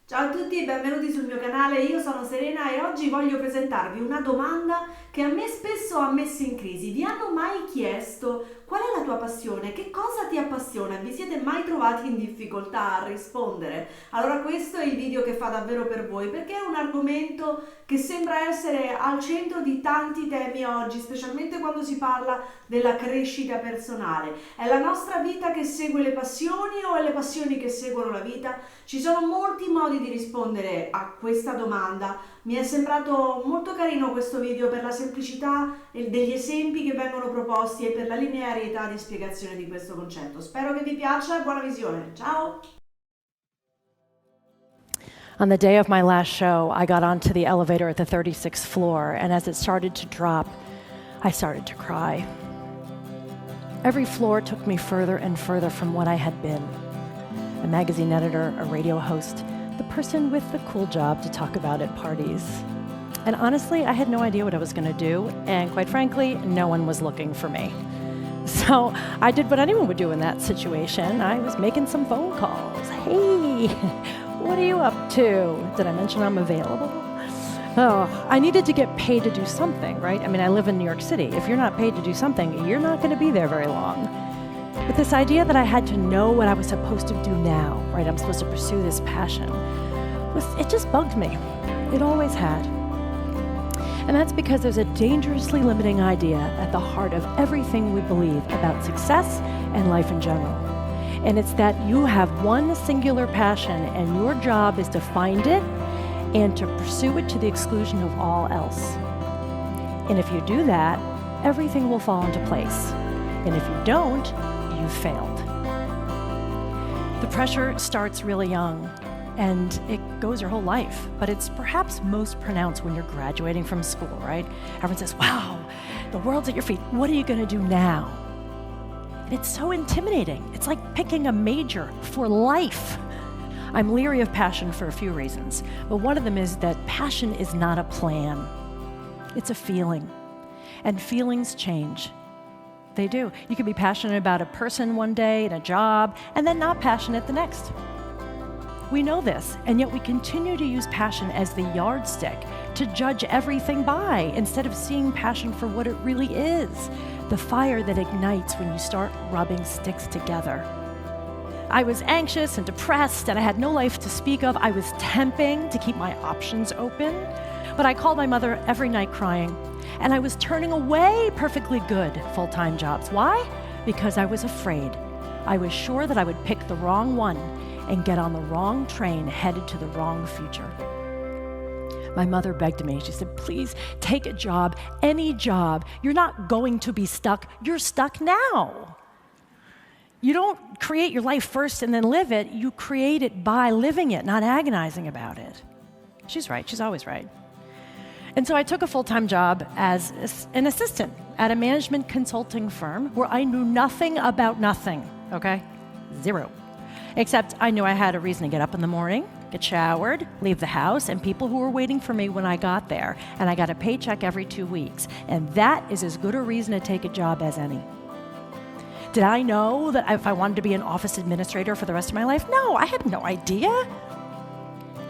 Ciao a tutti, benvenuti sul mio canale, io sono Serena e oggi voglio presentarvi una domanda che a me spesso ha messo in crisi. Vi hanno mai chiesto qual è la tua passione? Che cosa ti appassiona? Vi siete mai trovati in difficoltà a rispondere? Allora questo è il video che fa davvero per voi perché è un argomento che sembra essere al centro di tanti temi oggi, specialmente quando si parla della crescita personale. È la nostra vita che segue le passioni o è le passioni che seguono la vita? Ci sono molti modi di rispondere a questa domanda. Mi è sembrato molto carino questo video per la semplicità degli esempi che vengono proposti e per la linearità di spiegazione di questo concetto. Spero che vi piaccia, buona visione. Ciao! On the day of my last show, I got onto the elevator at the 36th floor, and as it started to drop, I started to cry. Every floor took me further and further from what I had been. A magazine editor, a radio host, the person with the cool job to talk about at parties. And honestly, I had no idea what I was going to do, and quite frankly, no one was looking for me. So I did what anyone would do in that situation. I was making some phone calls. Hey, what are you up to? Did I mention I'm available? Oh, I needed to get paid to do something, right? I mean, I live in New York City. If you're not paid to do something, you're not going to be there very long. But this idea that I had to know what I was supposed to do now, right? I'm supposed to pursue this passion. It just bugged me. It always had. And that's because there's a dangerously limiting idea at the heart of everything we believe about success and life in general. And it's that you have one singular passion and your job is to find it and to pursue it to the exclusion of all else. And if you do that, everything will fall into place. And if you don't, you've failed. The pressure starts really young, and it goes your whole life, but it's perhaps most pronounced when you're graduating from school, right? Everyone says, wow, the world's at your feet. What are you going to do now? And it's so intimidating. It's like picking a major for life. I'm leery of passion for a few reasons, but one of them is that passion is not a plan. It's a feeling, and feelings change. They do. You can be passionate about a person one day and a job, and then not passionate the next. We know this, and yet we continue to use passion as the yardstick to judge everything by, instead of seeing passion for what it really is, the fire that ignites when you start rubbing sticks together. I was anxious and depressed, and I had no life to speak of. I was temping to keep my options open, but I called my mother every night crying, and I was turning away perfectly good full-time jobs. Why? Because I was afraid. I was sure that I would pick the wrong one and get on the wrong train headed to the wrong future. My mother begged me. She said, please take a job, any job. You're not going to be stuck. You're stuck now. You don't create your life first and then live it. You create it by living it, not agonizing about it. She's right. She's always right. And so I took a full-time job as an assistant at a management consulting firm where I knew nothing about nothing, okay? Zero. Except I knew I had a reason to get up in the morning, get showered, leave the house, and people who were waiting for me when I got there. And I got a paycheck every 2 weeks. And that is as good a reason to take a job as any. Did I know that if I wanted to be an office administrator for the rest of my life? No, I had no idea.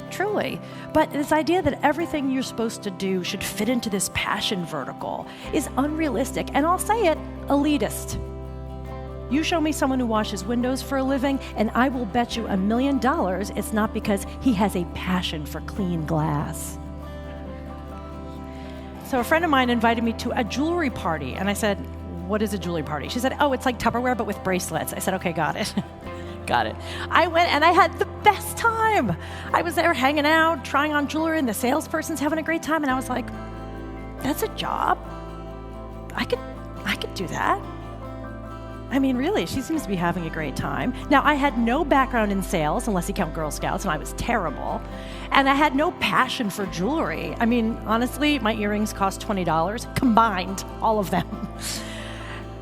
Truly. But this idea that everything you're supposed to do should fit into this passion vertical is unrealistic, and I'll say it, elitist. You show me someone who washes windows for a living, and I will bet you $1 million it's not because he has a passion for clean glass. So a friend of mine invited me to a jewelry party, and I said, what is a jewelry party? She said, oh, it's like Tupperware, but with bracelets. I said, okay, got it. Got it. I went and I had the best time. I was there hanging out, trying on jewelry, and the salesperson's having a great time, and I was like, that's a job? I could do that. I mean, really, she seems to be having a great time. Now, I had no background in sales, unless you count Girl Scouts, and I was terrible. And I had no passion for jewelry. I mean, honestly, my earrings cost $20, combined, all of them.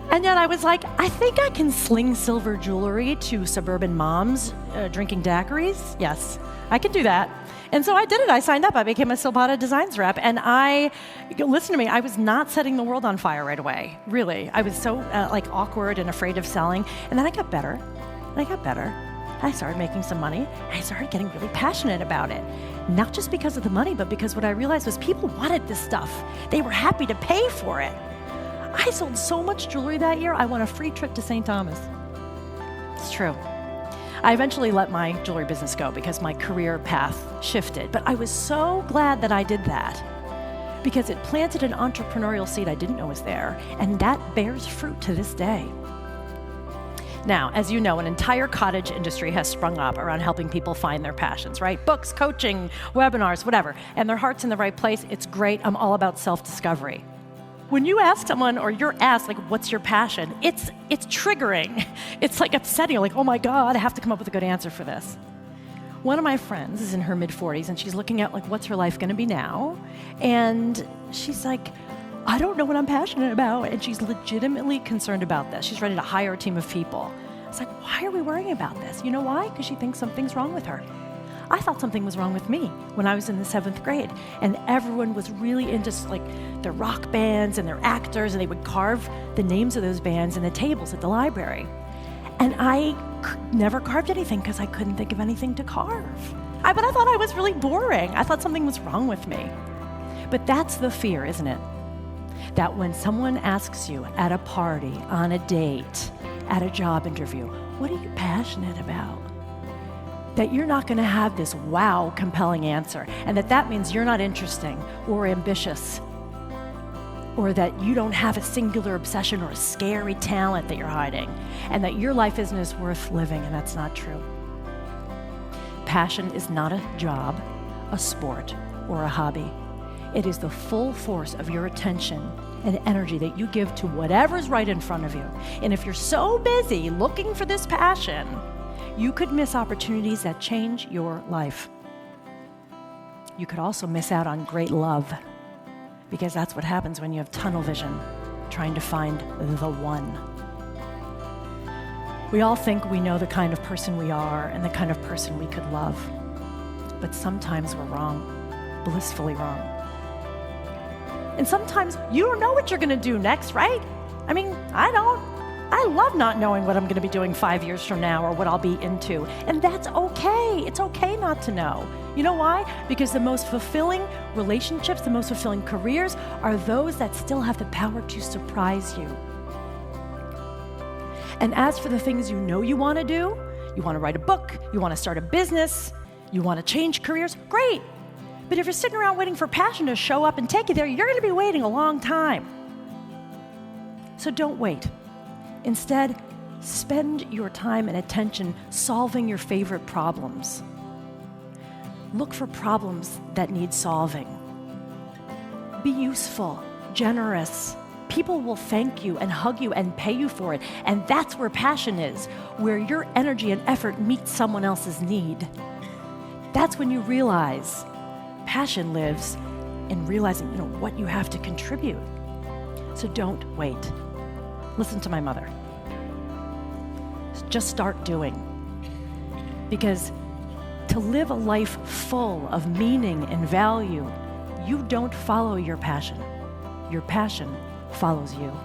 And yet I was like, I think I can sling silver jewelry to suburban moms drinking daiquiris. Yes, I can do that. And so I did it. I signed up. I became a Silpata Designs rep. And listen to me, I was not setting the world on fire right away. Really. I was so awkward and afraid of selling. And then I got better. And I got better. I started making some money, and I started getting really passionate about it. Not just because of the money, but because what I realized was people wanted this stuff. They were happy to pay for it. I sold so much jewelry that year, I won a free trip to St. Thomas. It's true. I eventually let my jewelry business go because my career path shifted, but I was so glad that I did that because it planted an entrepreneurial seed I didn't know was there, and that bears fruit to this day. Now, as you know, an entire cottage industry has sprung up around helping people find their passions, right? Books, coaching, webinars, whatever, and their heart's in the right place. It's great. I'm all about self-discovery. When you ask someone or you're asked, like, what's your passion? It's triggering. It's like upsetting. You're like, oh my God, I have to come up with a good answer for this. One of my friends is in her mid-40s and she's looking at, like, what's her life gonna be now? And she's like, I don't know what I'm passionate about. And she's legitimately concerned about this. She's ready to hire a team of people. It's like, why are we worrying about this? You know why? Because she thinks something's wrong with her. I thought something was wrong with me when I was in the 7th grade, and everyone was really into like their rock bands and their actors, and they would carve the names of those bands in the tables at the library. And I never carved anything because I couldn't think of anything to carve. But I thought I was really boring. I thought something was wrong with me. But that's the fear, isn't it? That when someone asks you at a party, on a date, at a job interview, what are you passionate about? That you're not going to have this wow, compelling answer, and that means you're not interesting or ambitious, or that you don't have a singular obsession or a scary talent that you're hiding, and that your life isn't as worth living, and that's not true. Passion is not a job, a sport, or a hobby. It is the full force of your attention and energy that you give to whatever's right in front of you. And if you're so busy looking for this passion, you could miss opportunities that change your life. You could also miss out on great love, because that's what happens when you have tunnel vision, trying to find the one. We all think we know the kind of person we are and the kind of person we could love, but sometimes we're wrong, blissfully wrong. And sometimes you don't know what you're gonna do next, right? I mean, I don't. I love not knowing what I'm going to be doing 5 years from now or what I'll be into. And that's okay. It's okay not to know. You know why? Because the most fulfilling relationships, the most fulfilling careers are those that still have the power to surprise you. And as for the things you know you want to do, you want to write a book, you want to start a business, you want to change careers, great. But if you're sitting around waiting for passion to show up and take you there, you're going to be waiting a long time. So don't wait. Instead, spend your time and attention solving your favorite problems. Look for problems that need solving. Be useful, generous. People will thank you and hug you and pay you for it. And that's where passion is, where your energy and effort meet someone else's need. That's when you realize passion lives in realizing, what you have to contribute. So don't wait. Listen to my mother. Just start doing. Because to live a life full of meaning and value, you don't follow your passion. Your passion follows you.